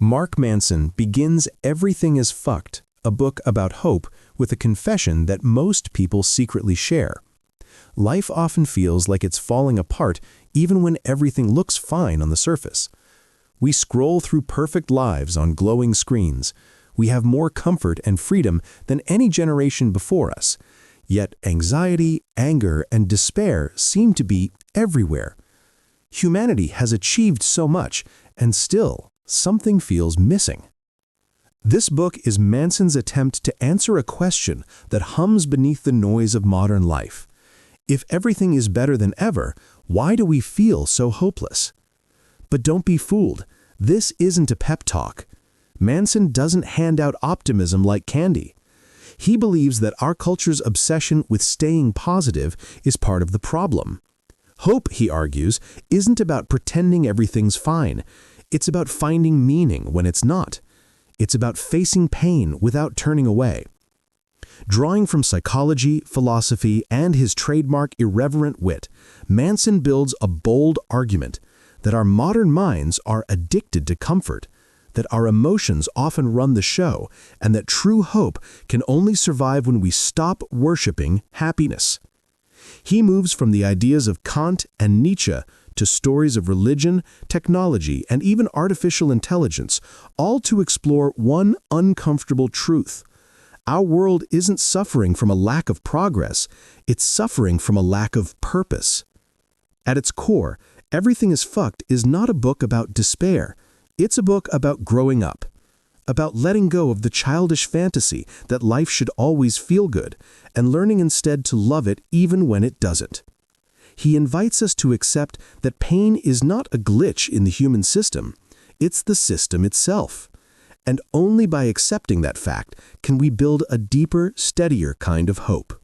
Mark Manson begins Everything Is Fcked, a book about hope, with a confession that most people secretly share. Life often feels like it's falling apart even when everything looks fine on the surface. We scroll through perfect lives on glowing screens. We have more comfort and freedom than any generation before us. Yet anxiety, anger, and despair seem to be everywhere. Humanity has achieved so much, and still, something feels missing. This book is Manson's attempt to answer a question that hums beneath the noise of modern life. If everything is better than ever, why do we feel so hopeless? But don't be fooled. This isn't a pep talk. Manson doesn't hand out optimism like candy. He believes that our culture's obsession with staying positive is part of the problem. Hope, he argues, isn't about pretending everything's fine. It's about finding meaning when it's not. It's about facing pain without turning away. Drawing from psychology, philosophy, and his trademark irreverent wit, Manson builds a bold argument that our modern minds are addicted to comfort, that our emotions often run the show, and that true hope can only survive when we stop worshiping happiness. He moves from the ideas of Kant and Nietzsche to stories of religion, technology, and even artificial intelligence, all to explore one uncomfortable truth. Our world isn't suffering from a lack of progress, it's suffering from a lack of purpose. At its core, Everything Is Fcked is not a book about despair. It's a book about growing up, about letting go of the childish fantasy that life should always feel good, and learning instead to love it even when it doesn't. He invites us to accept that pain is not a glitch in the human system, it's the system itself. And only by accepting that fact can we build a deeper, steadier kind of hope.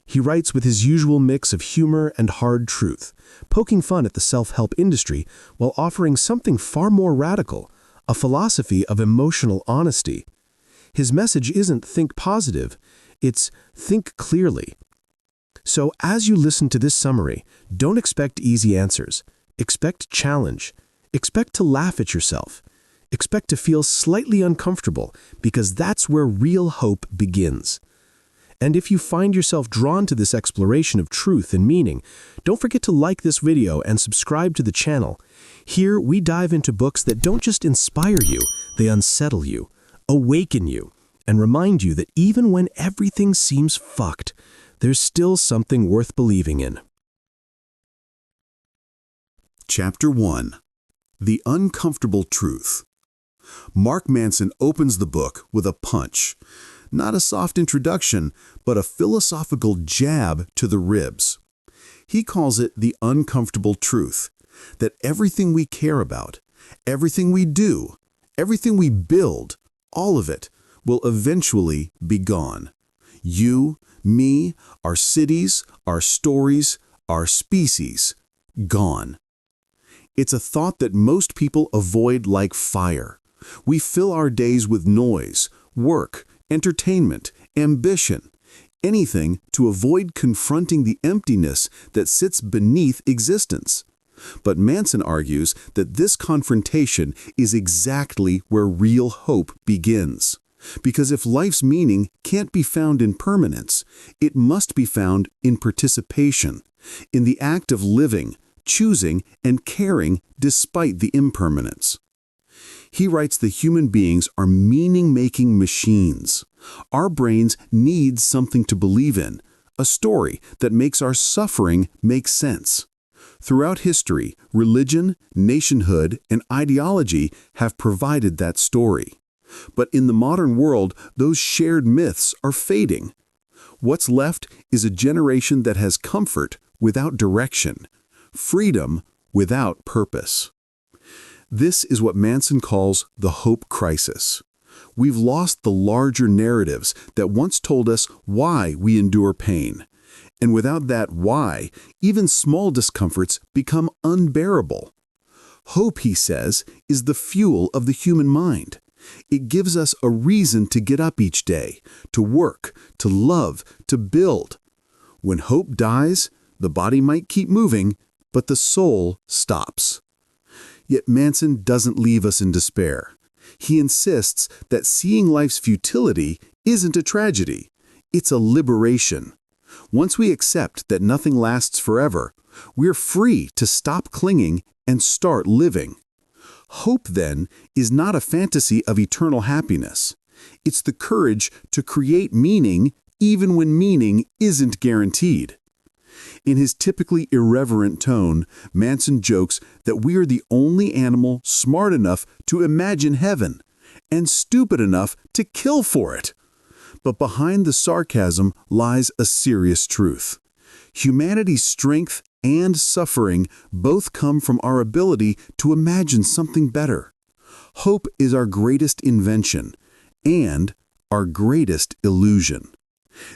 He writes with his usual mix of humor and hard truth, poking fun at the self-help industry while offering something far more radical, a philosophy of emotional honesty. His message isn't think positive, it's think clearly. So as you listen to this summary, don't expect easy answers. Expect challenge. Expect to laugh at yourself. Expect to feel slightly uncomfortable, because that's where real hope begins. And if you find yourself drawn to this exploration of truth and meaning, don't forget to like this video and subscribe to the channel. Here we dive into books that don't just inspire you, they unsettle you, awaken you, and remind you that even when everything seems fucked, there's still something worth believing in. Chapter 1. The Uncomfortable Truth. Mark Manson opens the book with a punch. Not a soft introduction, but a philosophical jab to the ribs. He calls it the uncomfortable truth, that everything we care about, everything we do, everything we build, all of it will eventually be gone. You, me, our cities, our stories, our species, gone. It's a thought that most people avoid like fire. We fill our days with noise, work, entertainment, ambition, anything to avoid confronting the emptiness that sits beneath existence. But Manson argues that this confrontation is exactly where real hope begins. Because if life's meaning can't be found in permanence, it must be found in participation, in the act of living, choosing, and caring despite the impermanence. He writes that human beings are meaning-making machines. Our brains need something to believe in, a story that makes our suffering make sense. Throughout history, religion, nationhood, and ideology have provided that story. But in the modern world, those shared myths are fading. What's left is a generation that has comfort without direction, freedom without purpose. This is what Manson calls the hope crisis. We've lost the larger narratives that once told us why we endure pain. And without that why, even small discomforts become unbearable. Hope, he says, is the fuel of the human mind. It gives us a reason to get up each day, to work, to love, to build. When hope dies, the body might keep moving, but the soul stops. Yet Manson doesn't leave us in despair. He insists that seeing life's futility isn't a tragedy, it's a liberation. Once we accept that nothing lasts forever, we're free to stop clinging and start living. Hope, then, is not a fantasy of eternal happiness. It's the courage to create meaning even when meaning isn't guaranteed. In his typically irreverent tone, Manson jokes that we are the only animal smart enough to imagine heaven and stupid enough to kill for it. But behind the sarcasm lies a serious truth. Humanity's strength and suffering both come from our ability to imagine something better. Hope is our greatest invention and our greatest illusion.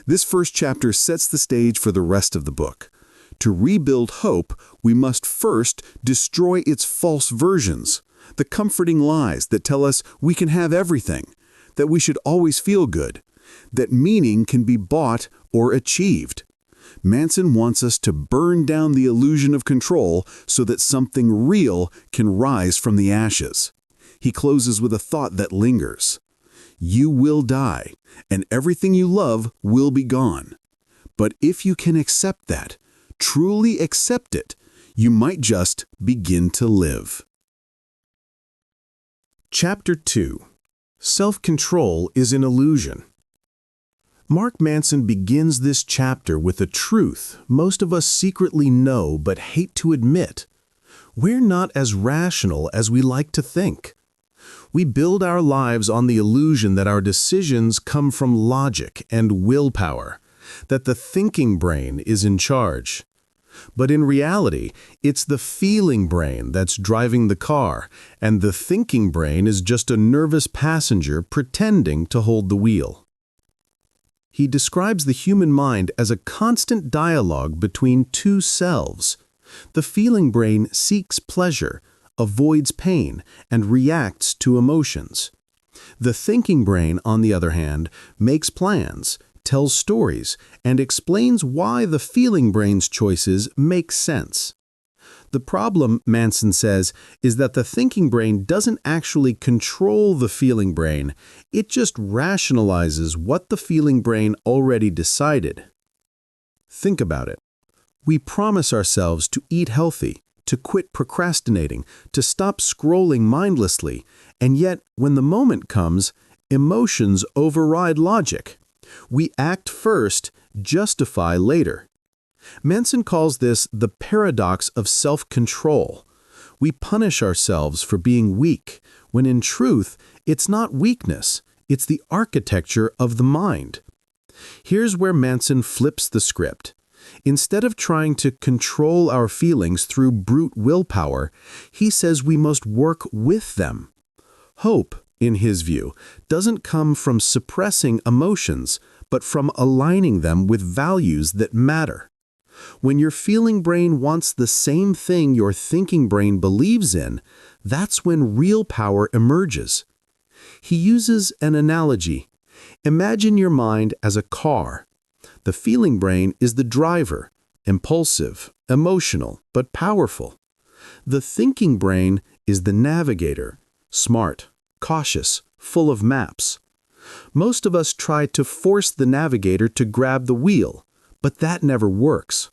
This first chapter sets the stage for the rest of the book. To rebuild hope, we must first destroy its false versions, the comforting lies that tell us we can have everything, that we should always feel good, that meaning can be bought or achieved. Manson wants us to burn down the illusion of control so that something real can rise from the ashes. He closes with a thought that lingers. You will die, and everything you love will be gone. But if you can accept that, truly accept it, you might just begin to live. Chapter 2. Self-control is an illusion. Mark Manson begins this chapter with a truth most of us secretly know but hate to admit. We're not as rational as we like to think. We build our lives on the illusion that our decisions come from logic and willpower, that the thinking brain is in charge. But in reality, it's the feeling brain that's driving the car, and the thinking brain is just a nervous passenger pretending to hold the wheel. He describes the human mind as a constant dialogue between two selves. The feeling brain seeks pleasure, avoids pain, and reacts to emotions. The thinking brain, on the other hand, makes plans, tells stories, and explains why the feeling brain's choices make sense. The problem, Manson says, is that the thinking brain doesn't actually control the feeling brain. It just rationalizes what the feeling brain already decided. Think about it. We promise ourselves to eat healthy, to quit procrastinating, to stop scrolling mindlessly, and yet, when the moment comes, emotions override logic. We act first, justify later. Manson calls this the paradox of self-control. We punish ourselves for being weak, when in truth, it's not weakness, it's the architecture of the mind. Here's where Manson flips the script. Instead of trying to control our feelings through brute willpower, he says we must work with them. Hope, in his view, doesn't come from suppressing emotions, but from aligning them with values that matter. When your feeling brain wants the same thing your thinking brain believes in, that's when real power emerges. He uses an analogy. Imagine your mind as a car. The feeling brain is the driver, impulsive, emotional, but powerful. The thinking brain is the navigator, smart, cautious, full of maps. Most of us try to force the navigator to grab the wheel, but that never works.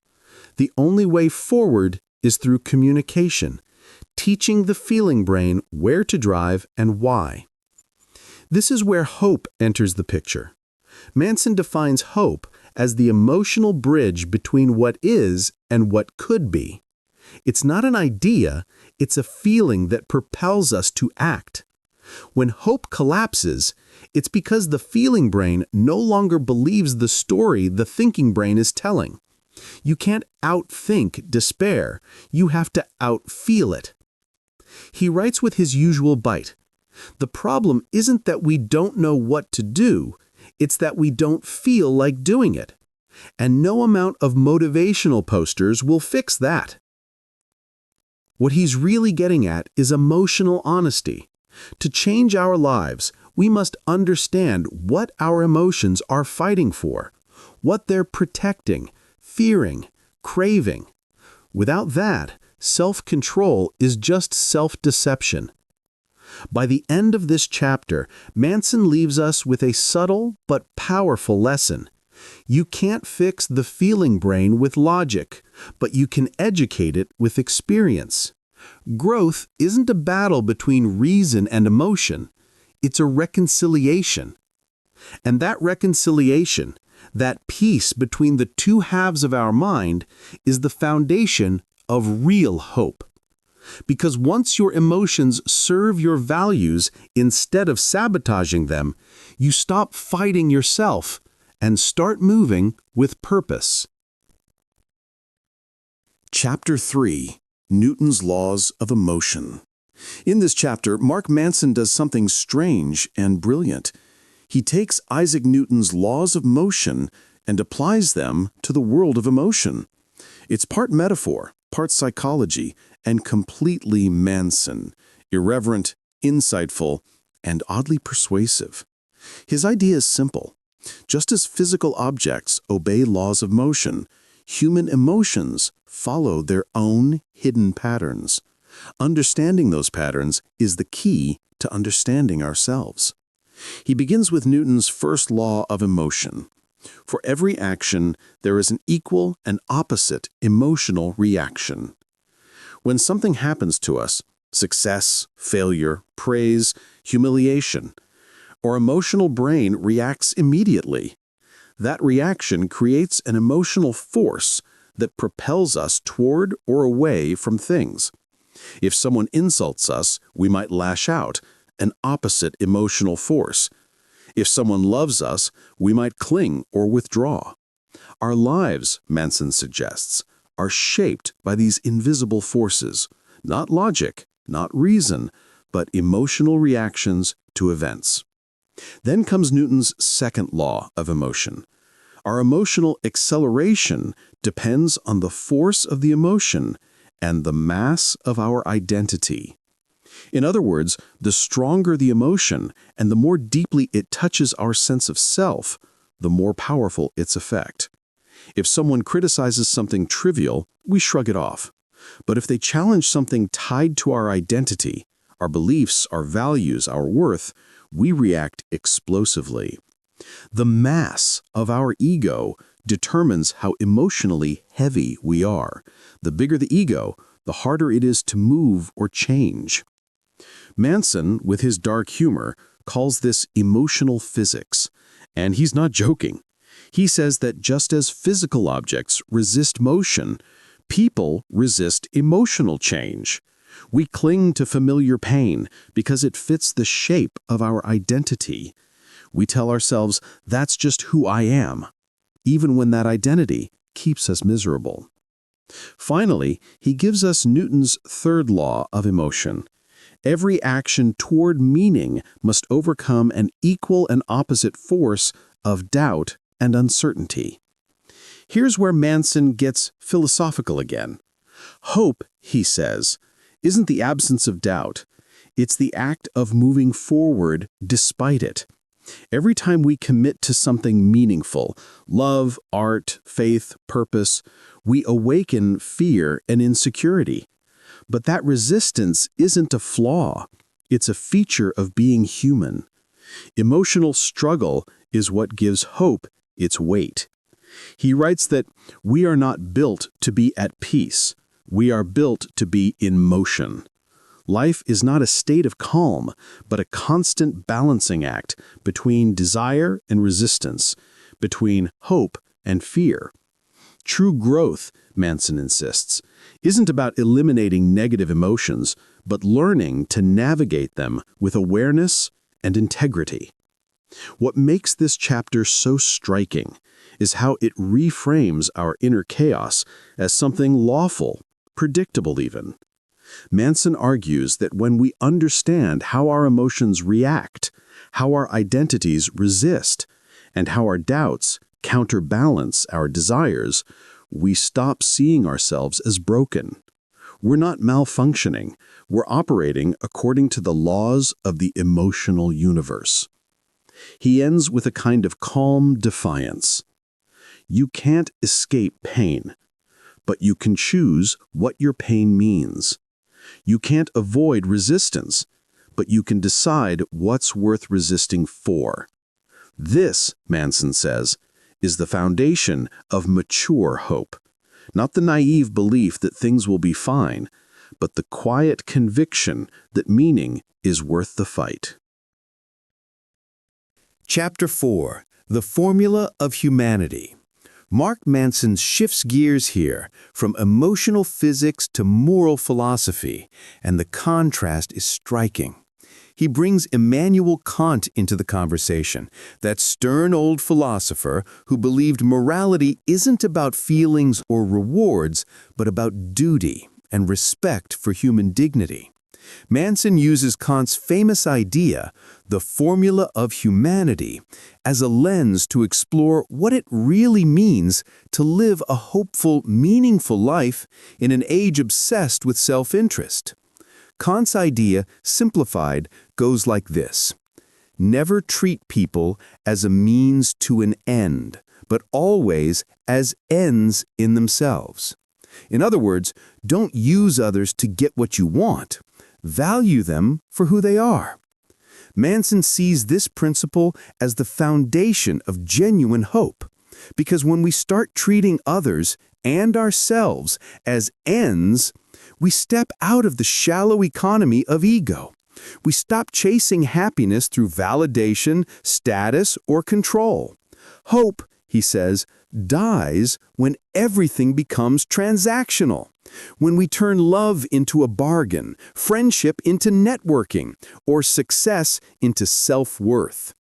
The only way forward is through communication, teaching the feeling brain where to drive and why. This is where hope enters the picture. Manson defines hope as the emotional bridge between what is and what could be. It's not an idea, it's a feeling that propels us to act. When hope collapses, it's because the feeling brain no longer believes the story the thinking brain is telling. You can't outthink despair, you have to outfeel it. He writes with his usual bite. The problem isn't that we don't know what to do, it's that we don't feel like doing it. And no amount of motivational posters will fix that. What he's really getting at is emotional honesty. To change our lives, we must understand what our emotions are fighting for, what they're protecting, fearing, craving. Without that, self-control is just self-deception. By the end of this chapter, Manson leaves us with a subtle but powerful lesson. You can't fix the feeling brain with logic, but you can educate it with experience. Growth isn't a battle between reason and emotion. It's a reconciliation. And that reconciliation, that peace between the two halves of our mind, is the foundation of real hope. Because once your emotions serve your values instead of sabotaging them, you stop fighting yourself and start moving with purpose. Chapter 3: Newton's Laws of Emotion. In this chapter, Mark Manson does something strange and brilliant. He takes Isaac Newton's laws of motion and applies them to the world of emotion. It's part metaphor, part psychology, and completely Manson, irreverent, insightful, and oddly persuasive. His idea is simple. Just as physical objects obey laws of motion, human emotions follow their own hidden patterns. Understanding those patterns is the key to understanding ourselves. He begins with Newton's first law of emotion. For every action, there is an equal and opposite emotional reaction. When something happens to us, success, failure, praise, humiliation, our emotional brain reacts immediately. That reaction creates an emotional force that propels us toward or away from things. If someone insults us, we might lash out, an opposite emotional force. If someone loves us, we might cling or withdraw. Our lives, Manson suggests, are shaped by these invisible forces, not logic, not reason, but emotional reactions to events. Then comes Newton's second law of emotion. Our emotional acceleration depends on the force of the emotion and the mass of our identity. In other words, the stronger the emotion and the more deeply it touches our sense of self, the more powerful its effect. If someone criticizes something trivial, we shrug it off. But if they challenge something tied to our identity, our beliefs, our values, our worth, we react explosively. The mass of our ego determines how emotionally heavy we are. The bigger the ego, the harder it is to move or change. Manson, with his dark humor, calls this emotional physics. And he's not joking. He says that just as physical objects resist motion, people resist emotional change. We cling to familiar pain because it fits the shape of our identity. We tell ourselves, that's just who I am, even when that identity keeps us miserable. Finally, he gives us Newton's third law of emotion. Every action toward meaning must overcome an equal and opposite force of doubt and uncertainty. Here's where Manson gets philosophical again. Hope, he says, isn't the absence of doubt. It's the act of moving forward despite it. Every time we commit to something meaningful, love, art, faith, purpose, we awaken fear and insecurity. But that resistance isn't a flaw. It's a feature of being human. Emotional struggle is what gives hope its weight. He writes that we are not built to be at peace. We are built to be in motion. Life is not a state of calm, but a constant balancing act between desire and resistance, between hope and fear. True growth, Manson insists, isn't about eliminating negative emotions, but learning to navigate them with awareness and integrity. What makes this chapter so striking is how it reframes our inner chaos as something lawful, predictable even. Manson argues that when we understand how our emotions react, how our identities resist, and how our doubts counterbalance our desires, we stop seeing ourselves as broken. We're not malfunctioning. We're operating according to the laws of the emotional universe. He ends with a kind of calm defiance. You can't escape pain, but you can choose what your pain means. You can't avoid resistance, but you can decide what's worth resisting for. This, Manson says, is the foundation of mature hope. Not the naive belief that things will be fine, but the quiet conviction that meaning is worth the fight. Chapter 4. The Formula of Humanity. Mark Manson shifts gears here from emotional physics to moral philosophy, and the contrast is striking. He brings Immanuel Kant into the conversation, that stern old philosopher who believed morality isn't about feelings or rewards, but about duty and respect for human dignity. Manson uses Kant's famous idea, the formula of humanity, as a lens to explore what it really means to live a hopeful, meaningful life in an age obsessed with self-interest. Kant's idea, simplified, goes like this: never treat people as a means to an end, but always as ends in themselves. In other words, don't use others to get what you want. Value them for who they are. Manson sees this principle as the foundation of genuine hope, because when we start treating others and ourselves as ends, we step out of the shallow economy of ego. We stop chasing happiness through validation, status, or control. Hope, he says, dies when everything becomes transactional. When we turn love into a bargain, friendship into networking, or success into self-worth.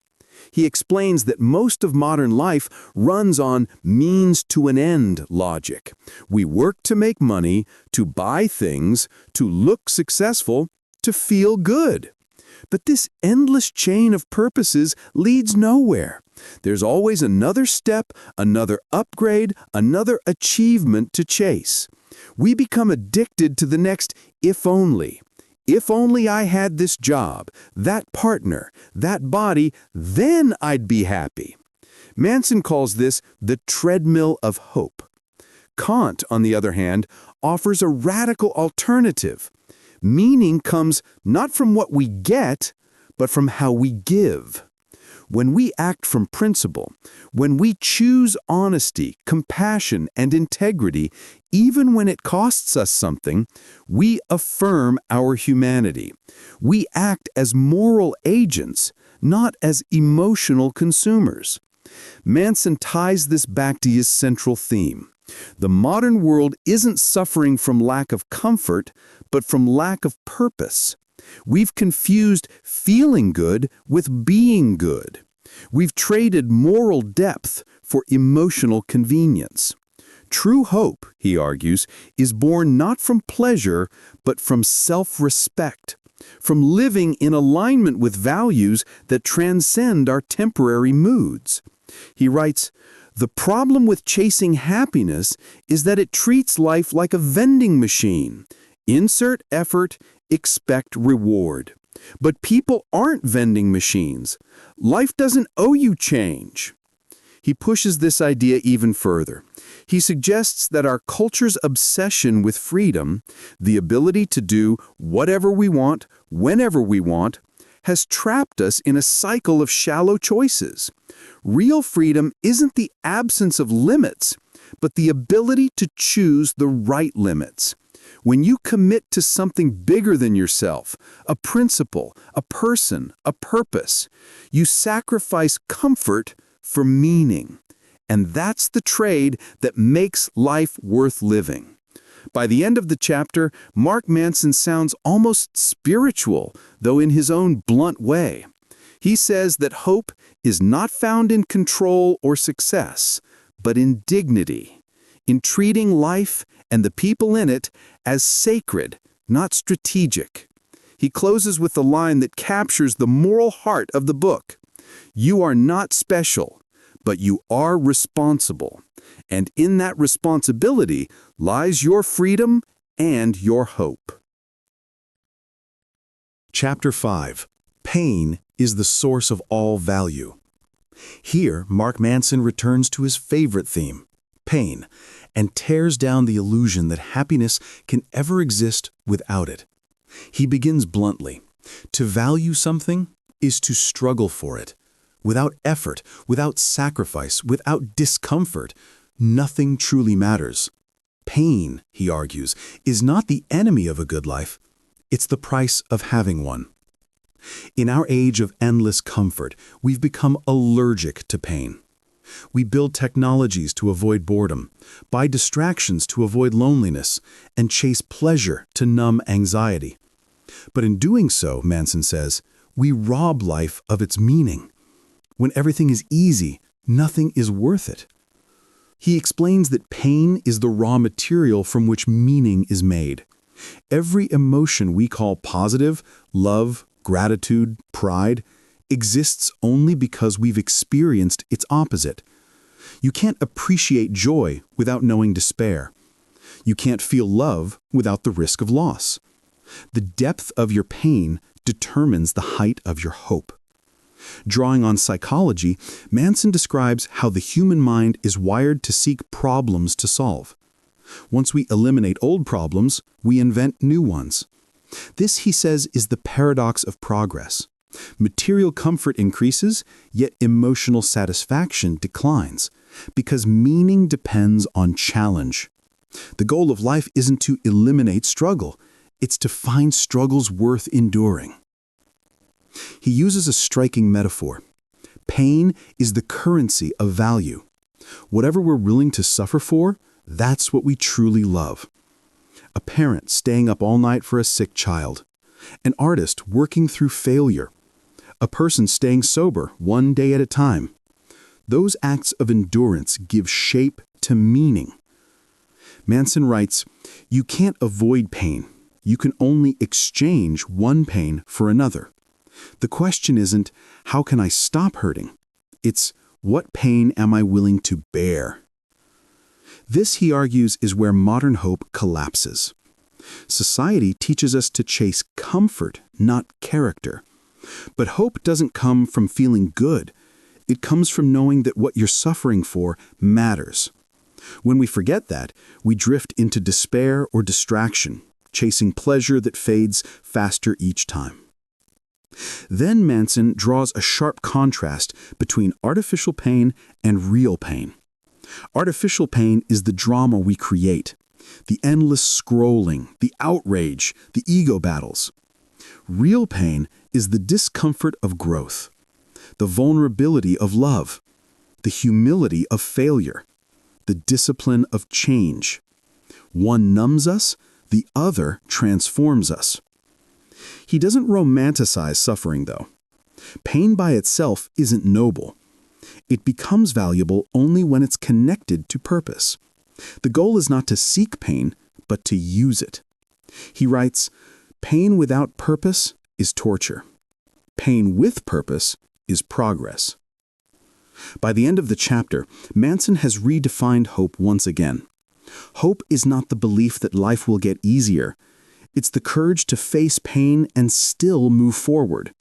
He explains that most of modern life runs on means-to-an-end logic. We work to make money, to buy things, to look successful, to feel good. But this endless chain of purposes leads nowhere. There's always another step, another upgrade, another achievement to chase. We become addicted to the next if only. If only I had this job, that partner, that body, then I'd be happy. Manson calls this the treadmill of hope. Kant, on the other hand, offers a radical alternative. Meaning comes not from what we get, but from how we give. When we act from principle, when we choose honesty, compassion, and integrity, even when it costs us something, we affirm our humanity. We act as moral agents, not as emotional consumers. Manson ties this back to his central theme. The modern world isn't suffering from lack of comfort, but from lack of purpose. We've confused feeling good with being good. We've traded moral depth for emotional convenience. True hope, he argues, is born not from pleasure, but from self-respect, from living in alignment with values that transcend our temporary moods. He writes, "The problem with chasing happiness is that it treats life like a vending machine. Insert effort, expect reward. But people aren't vending machines. Life doesn't owe you change." He pushes this idea even further. He suggests that our culture's obsession with freedom, the ability to do whatever we want, whenever we want, has trapped us in a cycle of shallow choices. Real freedom isn't the absence of limits, but the ability to choose the right limits. When you commit to something bigger than yourself, a principle, a person, a purpose, you sacrifice comfort for meaning. And that's the trade that makes life worth living. By the end of the chapter, Mark Manson sounds almost spiritual, though in his own blunt way. He says that hope is not found in control or success, but in dignity, in treating life and the people in it as sacred, not strategic. He closes with the line that captures the moral heart of the book. You are not special, but you are responsible. And in that responsibility lies your freedom and your hope. Chapter 5. Pain is the source of all value. Here, Mark Manson returns to his favorite theme, pain, and tears down the illusion that happiness can ever exist without it. He begins bluntly. To value something is to struggle for it. Without effort, without sacrifice, without discomfort, nothing truly matters. Pain, he argues, is not the enemy of a good life. It's the price of having one. In our age of endless comfort, we've become allergic to pain. We build technologies to avoid boredom, buy distractions to avoid loneliness, and chase pleasure to numb anxiety. But in doing so, Manson says, we rob life of its meaning. When everything is easy, nothing is worth it. He explains that pain is the raw material from which meaning is made. Every emotion we call positive, love, gratitude, pride, exists only because we've experienced its opposite. You can't appreciate joy without knowing despair. You can't feel love without the risk of loss. The depth of your pain determines the height of your hope. Drawing on psychology, Manson describes how the human mind is wired to seek problems to solve. Once we eliminate old problems, we invent new ones. This, he says, is the paradox of progress. Material comfort increases, yet emotional satisfaction declines, because meaning depends on challenge. The goal of life isn't to eliminate struggle, it's to find struggles worth enduring. He uses a striking metaphor. Pain is the currency of value. Whatever we're willing to suffer for, that's what we truly love. A parent staying up all night for a sick child. An artist working through failure. A person staying sober one day at a time. Those acts of endurance give shape to meaning. Manson writes, "You can't avoid pain. You can only exchange one pain for another. The question isn't, how can I stop hurting? It's, what pain am I willing to bear?" This, he argues, is where modern hope collapses. Society teaches us to chase comfort, not character. But hope doesn't come from feeling good. It comes from knowing that what you're suffering for matters. When we forget that, we drift into despair or distraction, chasing pleasure that fades faster each time. Then Manson draws a sharp contrast between artificial pain and real pain. Artificial pain is the drama we create, the endless scrolling, the outrage, the ego battles. Real pain is the discomfort of growth, the vulnerability of love, the humility of failure, the discipline of change. One numbs us, the other transforms us. He doesn't romanticize suffering, though. Pain by itself isn't noble. It becomes valuable only when it's connected to purpose. The goal is not to seek pain, but to use it. He writes, "Pain without purpose is torture. Pain with purpose is progress." By the end of the chapter, Manson has redefined hope once again. Hope is not the belief that life will get easier. It's the courage to face pain and still move forward.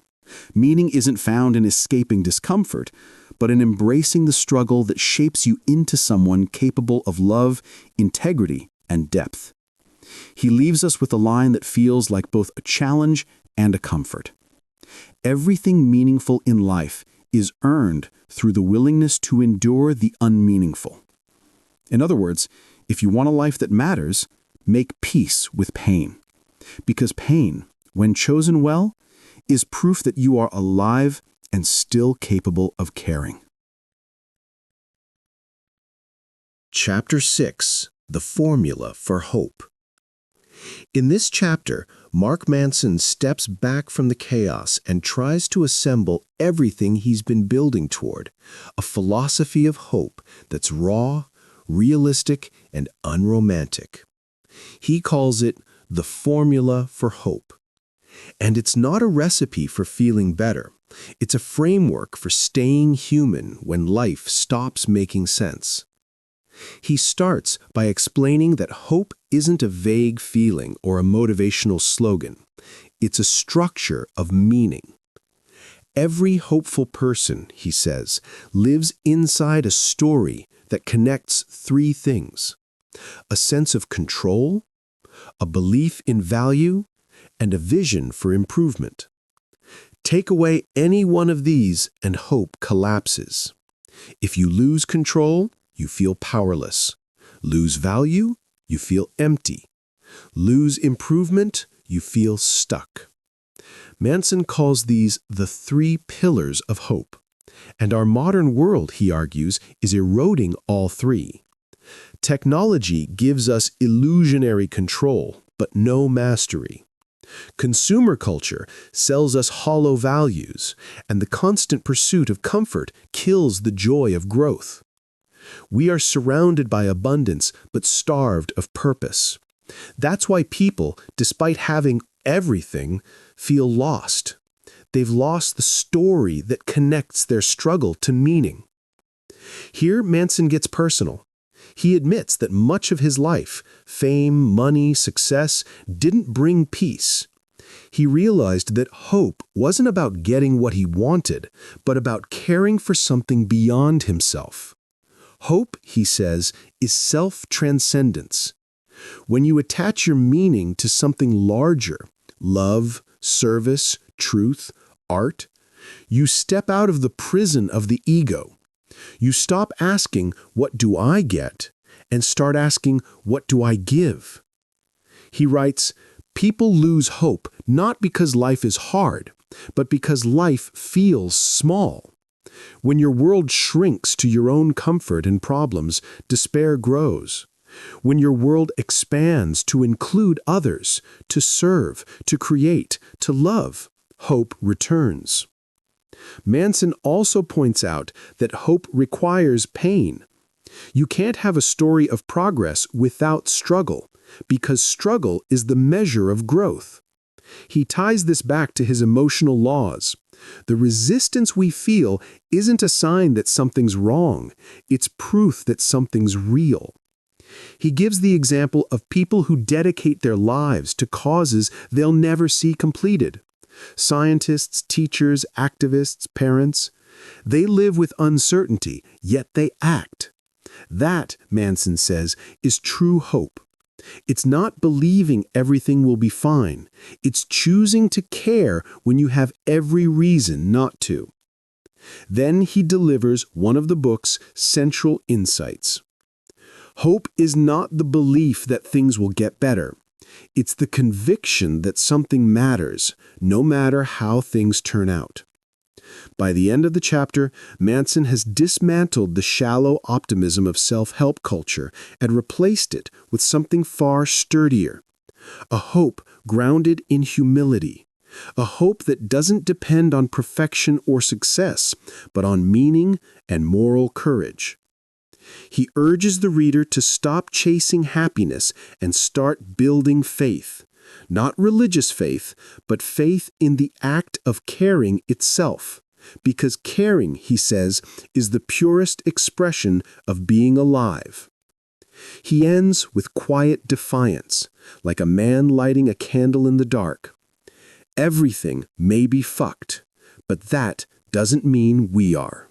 Meaning isn't found in escaping discomfort, but in embracing the struggle that shapes you into someone capable of love, integrity, and depth. He leaves us with a line that feels like both a challenge and a comfort. Everything meaningful in life is earned through the willingness to endure the unmeaningful. In other words, if you want a life that matters, make peace with pain. Because pain, when chosen well, is proof that you are alive and still capable of caring. Chapter 6: The Formula for Hope. In this chapter, Mark Manson steps back from the chaos and tries to assemble everything he's been building toward, a philosophy of hope that's raw, realistic, and unromantic. He calls it the formula for hope. And it's not a recipe for feeling better. It's a framework for staying human when life stops making sense. He starts by explaining that hope isn't a vague feeling or a motivational slogan. It's a structure of meaning. Every hopeful person, he says, lives inside a story that connects three things: a sense of control, a belief in value, and a vision for improvement. Take away any one of these and hope collapses. If you lose control, you feel powerless. Lose value, you feel empty. Lose improvement, you feel stuck. Manson calls these the 3 pillars of hope. And our modern world, he argues, is eroding all 3. Technology gives us illusionary control, but no mastery. Consumer culture sells us hollow values, and the constant pursuit of comfort kills the joy of growth. We are surrounded by abundance, but starved of purpose. That's why people, despite having everything, feel lost. They've lost the story that connects their struggle to meaning. Here, Manson gets personal. He admits that much of his life, fame, money, success, didn't bring peace. He realized that hope wasn't about getting what he wanted, but about caring for something beyond himself. Hope, he says, is self-transcendence. When you attach your meaning to something larger, love, service, truth, art, you step out of the prison of the ego. You stop asking, what do I get? And start asking, what do I give? He writes, people lose hope not because life is hard, but because life feels small. When your world shrinks to your own comfort and problems, despair grows. When your world expands to include others, to serve, to create, to love, hope returns. Manson also points out that hope requires pain. You can't have a story of progress without struggle, because struggle is the measure of growth. He ties this back to his emotional laws. The resistance we feel isn't a sign that something's wrong, it's proof that something's real. He gives the example of people who dedicate their lives to causes they'll never see completed. Scientists, teachers, activists, parents. They live with uncertainty, yet they act. That, Manson says, is true hope. It's not believing everything will be fine. It's choosing to care when you have every reason not to. Then he delivers one of the book's central insights. Hope is not the belief that things will get better. It's the conviction that something matters, no matter how things turn out. By the end of the chapter, Manson has dismantled the shallow optimism of self-help culture and replaced it with something far sturdier. A hope grounded in humility. A hope that doesn't depend on perfection or success, but on meaning and moral courage. He urges the reader to stop chasing happiness and start building faith. Not religious faith, but faith in the act of caring itself. Because caring, he says, is the purest expression of being alive. He ends with quiet defiance, like a man lighting a candle in the dark. Everything may be fucked, but that doesn't mean we are.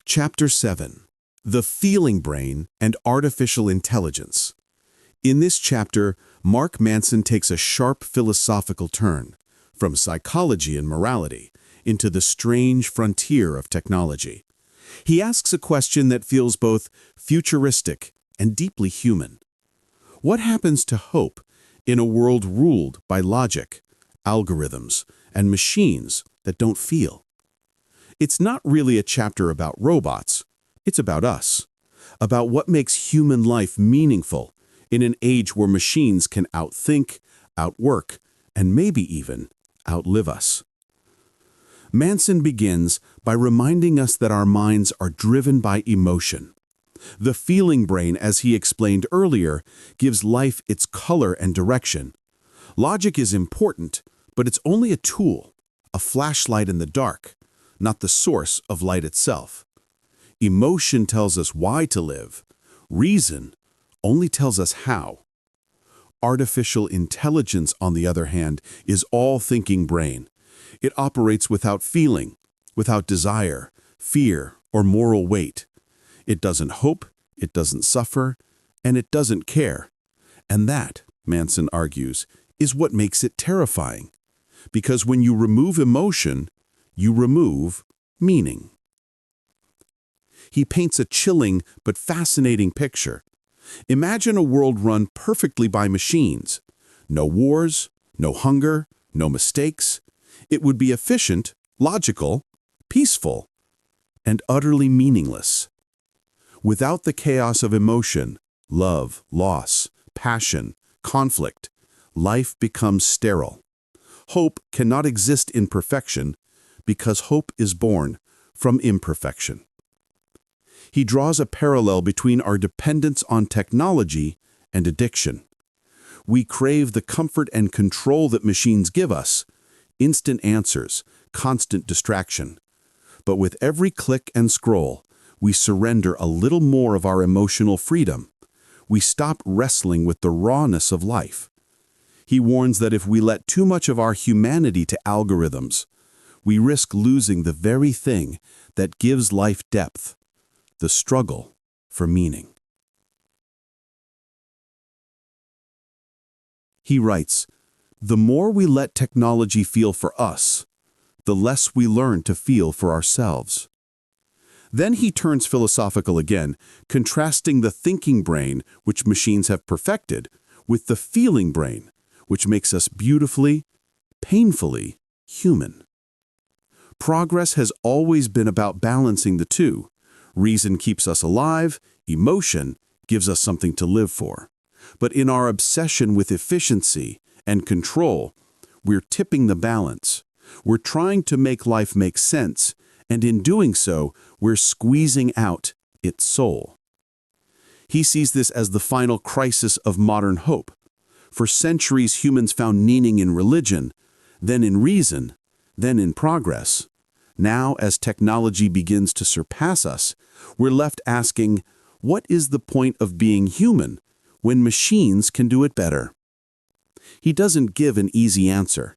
Chapter 7. The Feeling Brain and Artificial Intelligence. In this chapter, Mark Manson takes a sharp philosophical turn, from psychology and morality into the strange frontier of technology. He asks a question that feels both futuristic and deeply human. What happens to hope in a world ruled by logic, algorithms, and machines that don't feel? It's not really a chapter about robots. It's about us, about what makes human life meaningful in an age where machines can outthink, outwork, and maybe even outlive us. Manson begins by reminding us that our minds are driven by emotion. The feeling brain, as he explained earlier, gives life its color and direction. Logic is important, but it's only a tool, a flashlight in the dark, not the source of light itself. Emotion tells us why to live. Reason only tells us how. Artificial intelligence, on the other hand, is all-thinking brain. It operates without feeling, without desire, fear, or moral weight. It doesn't hope, it doesn't suffer, and it doesn't care. And that, Manson argues, is what makes it terrifying. Because when you remove emotion, you remove meaning. He paints a chilling but fascinating picture. Imagine a world run perfectly by machines. No wars, no hunger, no mistakes. It would be efficient, logical, peaceful, and utterly meaningless. Without the chaos of emotion, love, loss, passion, conflict, life becomes sterile. Hope cannot exist in perfection because hope is born from imperfection. He draws a parallel between our dependence on technology and addiction. We crave the comfort and control that machines give us, instant answers, constant distraction. But with every click and scroll, we surrender a little more of our emotional freedom. We stop wrestling with the rawness of life. He warns that if we let too much of our humanity to algorithms, we risk losing the very thing that gives life depth, the struggle for meaning. He writes, "The more we let technology feel for us, the less we learn to feel for ourselves." Then he turns philosophical again, contrasting the thinking brain, which machines have perfected, with the feeling brain, which makes us beautifully, painfully human. Progress has always been about balancing the two. Reason keeps us alive, emotion gives us something to live for. But in our obsession with efficiency and control, we're tipping the balance. We're trying to make life make sense, and in doing so, we're squeezing out its soul. He sees this as the final crisis of modern hope. For centuries, humans found meaning in religion, then in reason, then in progress. Now, as technology begins to surpass us, we're left asking, what is the point of being human when machines can do it better? He doesn't give an easy answer.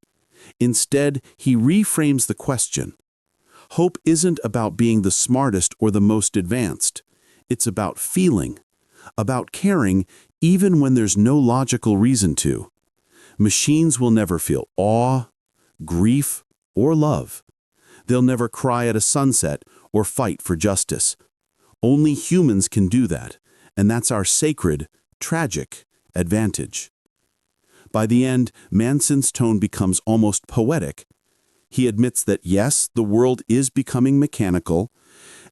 Instead, he reframes the question. Hope isn't about being the smartest or the most advanced. It's about feeling, about caring even when there's no logical reason to. Machines will never feel awe, grief, or love. They'll never cry at a sunset or fight for justice. Only humans can do that, and that's our sacred, tragic advantage. By the end, Manson's tone becomes almost poetic. He admits that yes, the world is becoming mechanical,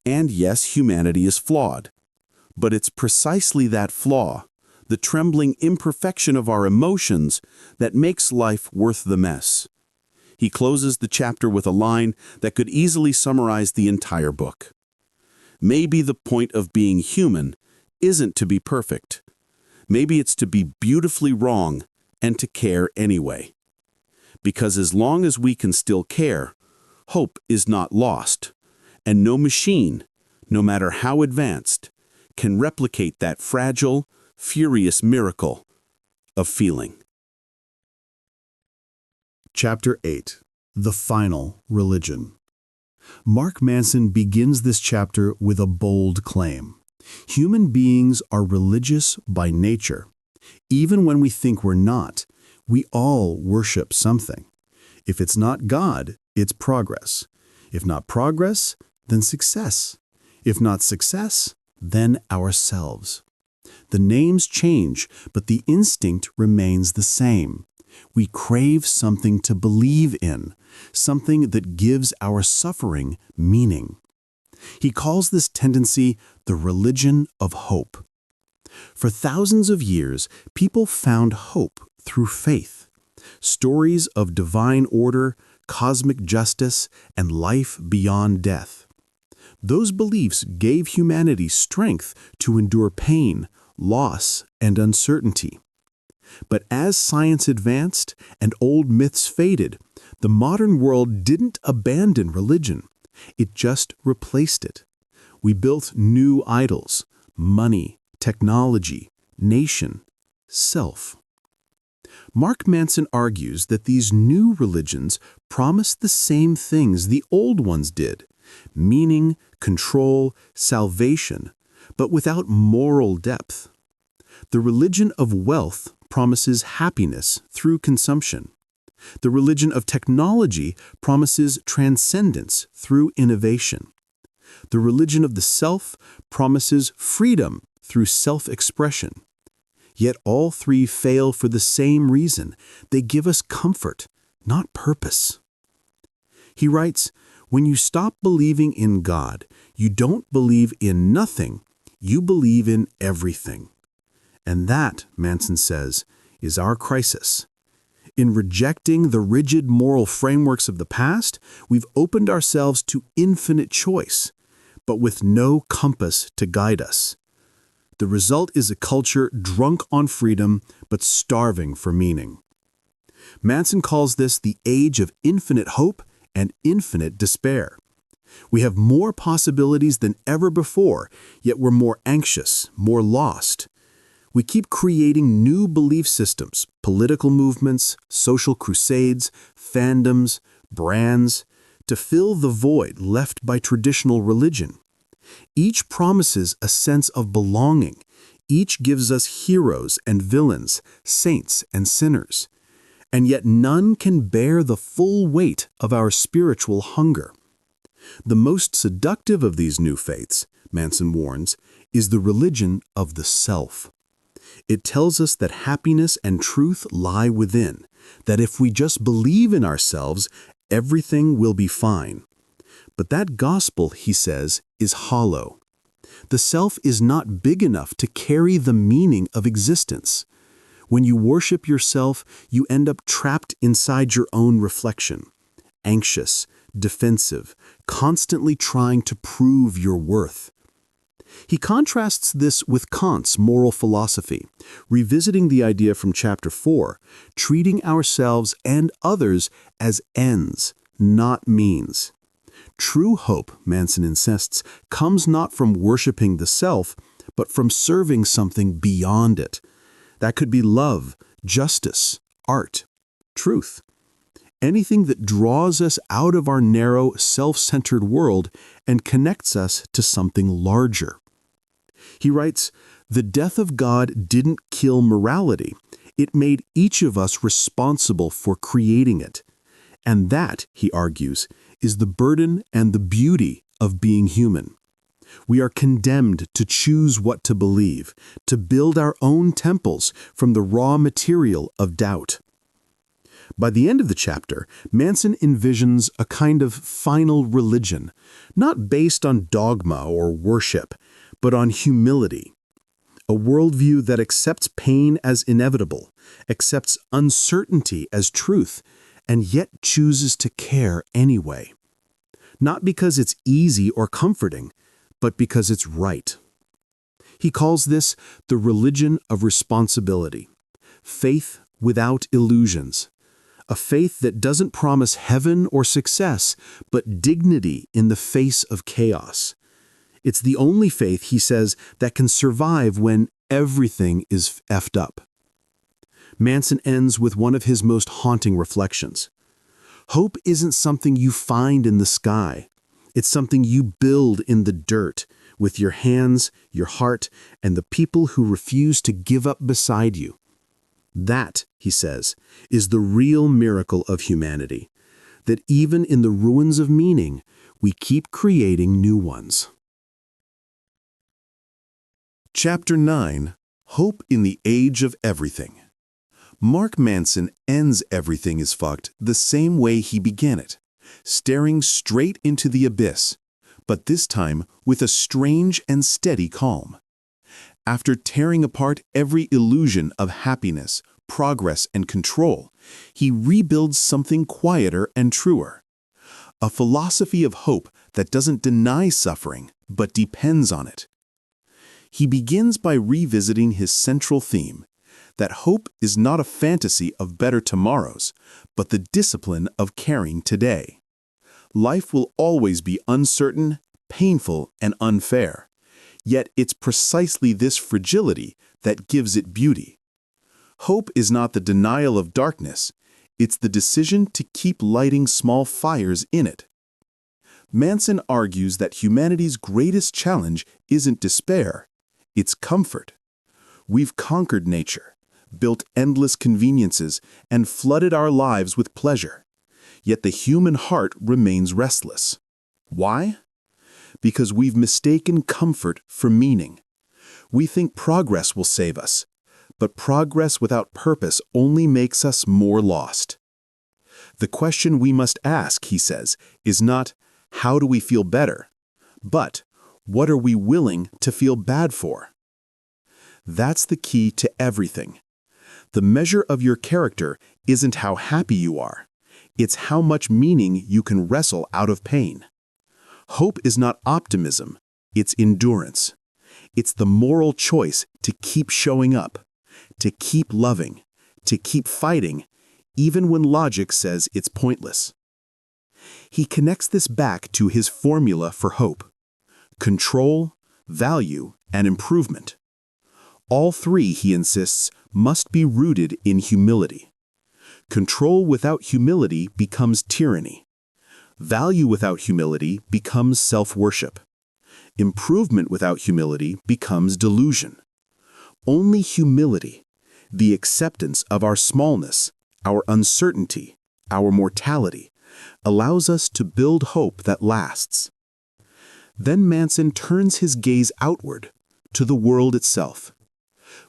and yes, humanity is flawed. But it's precisely that flaw, the trembling imperfection of our emotions, that makes life worth the mess. He closes the chapter with a line that could easily summarize the entire book. Maybe the point of being human isn't to be perfect. Maybe it's to be beautifully wrong and to care anyway. Because as long as we can still care, hope is not lost, and no machine, no matter how advanced, can replicate that fragile, furious miracle of feeling. Chapter 8. The Final Religion. Mark Manson begins this chapter with a bold claim. Human beings are religious by nature. Even when we think we're not, we all worship something. If it's not God, it's progress. If not progress, then success. If not success, then ourselves. The names change, but the instinct remains the same. We crave something to believe in, something that gives our suffering meaning. He calls this tendency the religion of hope. For thousands of years, people found hope through faith. Stories of divine order, cosmic justice, and life beyond death. Those beliefs gave humanity strength to endure pain, loss, and uncertainty. But as science advanced and old myths faded, the modern world didn't abandon religion. It just replaced it. We built new idols: money, technology, nation, self. Mark Manson argues that these new religions promise the same things the old ones did: meaning, control, salvation, but without moral depth. The religion of wealth promises happiness through consumption. The religion of technology promises transcendence through innovation. The religion of the self promises freedom through self-expression. Yet all three fail for the same reason. They give us comfort, not purpose. He writes, when you stop believing in God, you don't believe in nothing, you believe in everything. And that, Manson says, is our crisis. In rejecting the rigid moral frameworks of the past, we've opened ourselves to infinite choice, but with no compass to guide us. The result is a culture drunk on freedom, but starving for meaning. Manson calls this the age of infinite hope and infinite despair. We have more possibilities than ever before, yet we're more anxious, more lost. We keep creating new belief systems, political movements, social crusades, fandoms, brands, to fill the void left by traditional religion. Each promises a sense of belonging. Each gives us heroes and villains, saints and sinners. And yet none can bear the full weight of our spiritual hunger. The most seductive of these new faiths, Manson warns, is the religion of the self. It tells us that happiness and truth lie within, that if we just believe in ourselves, everything will be fine. But that gospel, he says, is hollow. The self is not big enough to carry the meaning of existence. When you worship yourself, you end up trapped inside your own reflection, anxious, defensive, constantly trying to prove your worth. He contrasts this with Kant's moral philosophy, revisiting the idea from chapter 4, treating ourselves and others as ends, not means. True hope, Manson insists, comes not from worshiping the self, but from serving something beyond it. That could be love, justice, art, truth. Anything that draws us out of our narrow, self-centered world and connects us to something larger. He writes, the death of God didn't kill morality. It made each of us responsible for creating it. And that, he argues, is the burden and the beauty of being human. We are condemned to choose what to believe, to build our own temples from the raw material of doubt. By the end of the chapter, Manson envisions a kind of final religion, not based on dogma or worship, but on humility. A worldview that accepts pain as inevitable, accepts uncertainty as truth, and yet chooses to care anyway. Not because it's easy or comforting, but because it's right. He calls this the religion of responsibility, faith without illusions, a faith that doesn't promise heaven or success, but dignity in the face of chaos. It's the only faith, he says, that can survive when everything is effed up. Manson ends with one of his most haunting reflections. Hope isn't something you find in the sky. It's something you build in the dirt, with your hands, your heart, and the people who refuse to give up beside you. That, he says, is the real miracle of humanity, that even in the ruins of meaning, we keep creating new ones. Chapter 9. Hope in the Age of Everything. Mark Manson ends Everything Is Fcked the same way he began it, staring straight into the abyss, but this time with a strange and steady calm. After tearing apart every illusion of happiness, progress, and control, he rebuilds something quieter and truer. A philosophy of hope that doesn't deny suffering, but depends on it. He begins by revisiting his central theme, that hope is not a fantasy of better tomorrows, but the discipline of caring today. Life will always be uncertain, painful, and unfair. Yet it's precisely this fragility that gives it beauty. Hope is not the denial of darkness, it's the decision to keep lighting small fires in it. Manson argues that humanity's greatest challenge isn't despair, it's comfort. We've conquered nature, built endless conveniences, and flooded our lives with pleasure. Yet the human heart remains restless. Why? Because we've mistaken comfort for meaning. We think progress will save us, but progress without purpose only makes us more lost. The question we must ask, he says, is not, how do we feel better? But, what are we willing to feel bad for? That's the key to everything. The measure of your character isn't how happy you are. It's how much meaning you can wrestle out of pain. Hope is not optimism, it's endurance. It's the moral choice to keep showing up, to keep loving, to keep fighting, even when logic says it's pointless. He connects this back to his formula for hope: control, value, and improvement. All three, he insists, must be rooted in humility. Control without humility becomes tyranny. Value without humility becomes self-worship. Improvement without humility becomes delusion. Only humility, the acceptance of our smallness, our uncertainty, our mortality, allows us to build hope that lasts. Then Manson turns his gaze outward, to the world itself.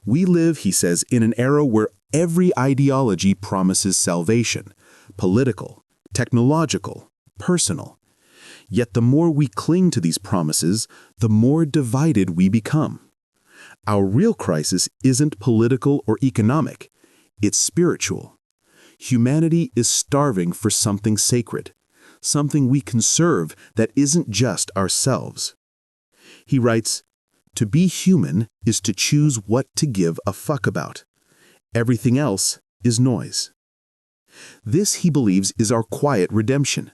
We live, he says, in an era where every ideology promises salvation: political, technological, personal. Yet the more we cling to these promises, the more divided we become. Our real crisis isn't political or economic, it's spiritual. Humanity is starving for something sacred, something we can serve that isn't just ourselves. He writes, "To be human is to choose what to give a fuck about. Everything else is noise." This, he believes, is our quiet redemption.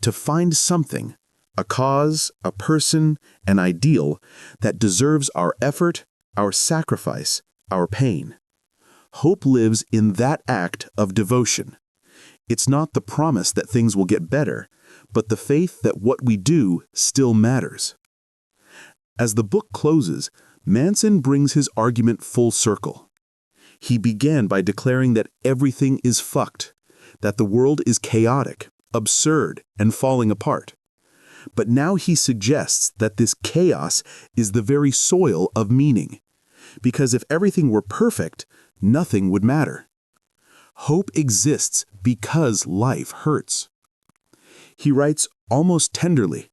To find something, a cause, a person, an ideal, that deserves our effort, our sacrifice, our pain. Hope lives in that act of devotion. It's not the promise that things will get better, but the faith that what we do still matters. As the book closes, Manson brings his argument full circle. He began by declaring that everything is fucked, that the world is chaotic, absurd, and falling apart. But now he suggests that this chaos is the very soil of meaning, because if everything were perfect, nothing would matter. Hope exists because life hurts. He writes almost tenderly,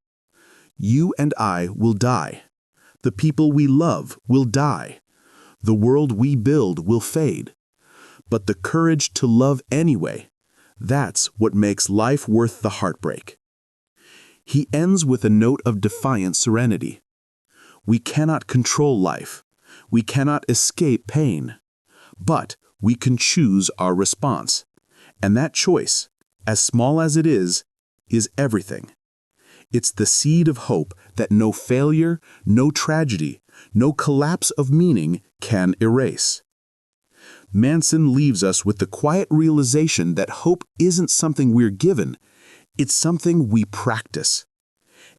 "You and I will die. The people we love will die. The world we build will fade. But the courage to love anyway, that's what makes life worth the heartbreak." He ends with a note of defiant serenity. We cannot control life. We cannot escape pain. But we can choose our response. And that choice, as small as it is everything. It's the seed of hope that no failure, no tragedy, no collapse of meaning can erase. Manson leaves us with the quiet realization that hope isn't something we're given, it's something we practice.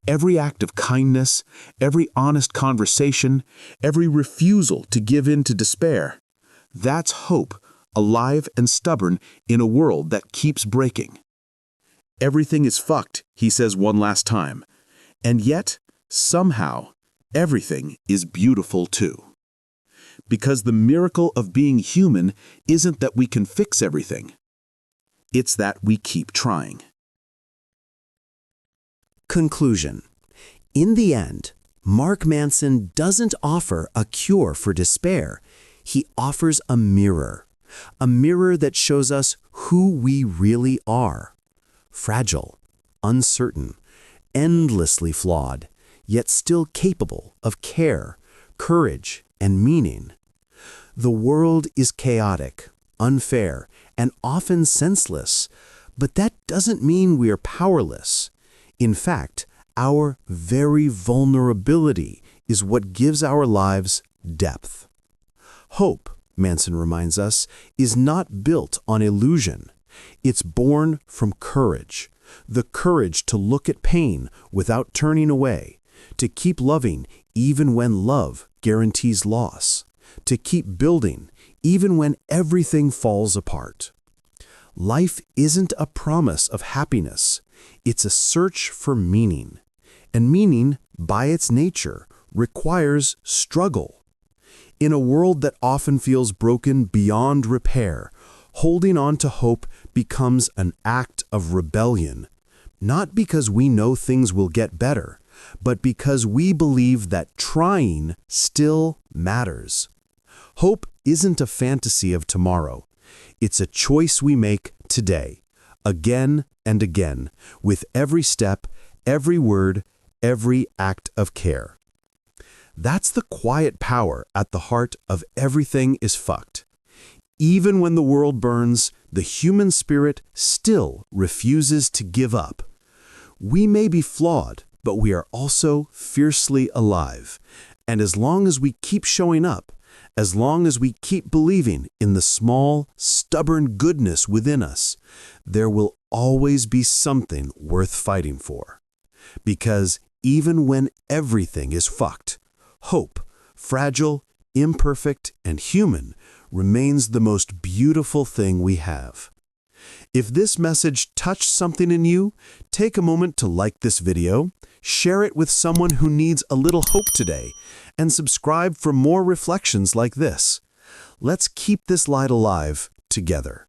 Every act of kindness, every honest conversation, every refusal to give in to despair, that's hope, alive and stubborn in a world that keeps breaking. Everything is fucked, he says one last time, and yet, somehow, everything is beautiful too. Because the miracle of being human isn't that we can fix everything. It's that we keep trying. Conclusion. In the end, Mark Manson doesn't offer a cure for despair. He offers a mirror that shows us who we really are. Fragile, uncertain, endlessly flawed, yet still capable of care, courage, and meaning. The world is chaotic, unfair, and often senseless, but that doesn't mean we are powerless. In fact, our very vulnerability is what gives our lives depth. Hope, Manson reminds us, is not built on illusion. It's born from courage, the courage to look at pain without turning away, to keep loving even when love guarantees loss, to keep building even when everything falls apart. Life isn't a promise of happiness. It's a search for meaning. And meaning, by its nature, requires struggle. In a world that often feels broken beyond repair, holding on to hope becomes an act of rebellion, not because we know things will get better, but because we believe that trying still matters. Hope isn't a fantasy of tomorrow. It's a choice we make today, again and again, with every step, every word, every act of care. That's the quiet power at the heart of Everything Is Fcked. Even when the world burns, the human spirit still refuses to give up. We may be flawed, but we are also fiercely alive. And as long as we keep showing up, as long as we keep believing in the small, stubborn goodness within us, there will always be something worth fighting for. Because even when everything is fucked, hope, fragile, imperfect, and human, remains the most beautiful thing we have. If this message touched something in you, take a moment to like this video, share it with someone who needs a little hope today, and subscribe for more reflections like this. Let's keep this light alive together.